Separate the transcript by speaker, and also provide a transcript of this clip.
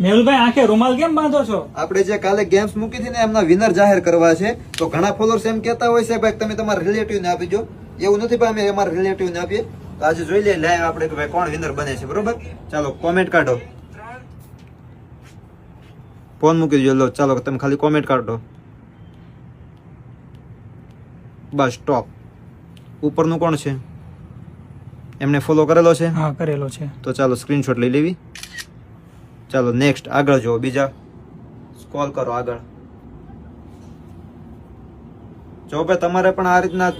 Speaker 1: મેહુલભાઈ આંખે રૂમાલ કેમ બાંધો છો?
Speaker 2: આપણે જે કાલે ગેમ્સ મૂકી હતી ને એમના વિનર જાહેર કરવા છે. તો ઘણા ફોલોઅર્સ એમ કહેતા હોય છે ભાઈ તમે તમારા રિલેટિવ ને આપી દો. એવું નથી ભાઈ, અમે અમારા રિલેટિવ ને આપીએ. તો આજે જોઈ લઈએ લાઈવ આપણે કે ભાઈ કોણ વિનર બને છે. બરોબર, ચાલો કોમેન્ટ કાઢો. ફોન મૂકી દો. લો ચાલો તમે ખાલી કોમેન્ટ કાઢો. Bus stop. ઉપરનું કોણ છે? એમને ફોલો કરેલો છે?
Speaker 1: હા, કરેલો છે.
Speaker 2: તો ચાલો સ્ક્રીનશોટ લઈ લેવી. ચાલો નેક્સ્ટ આગળ જો. બીજા સ્ક્રોલ કરો આગળ. જો ભાઈ તમારે પણ આ રીતના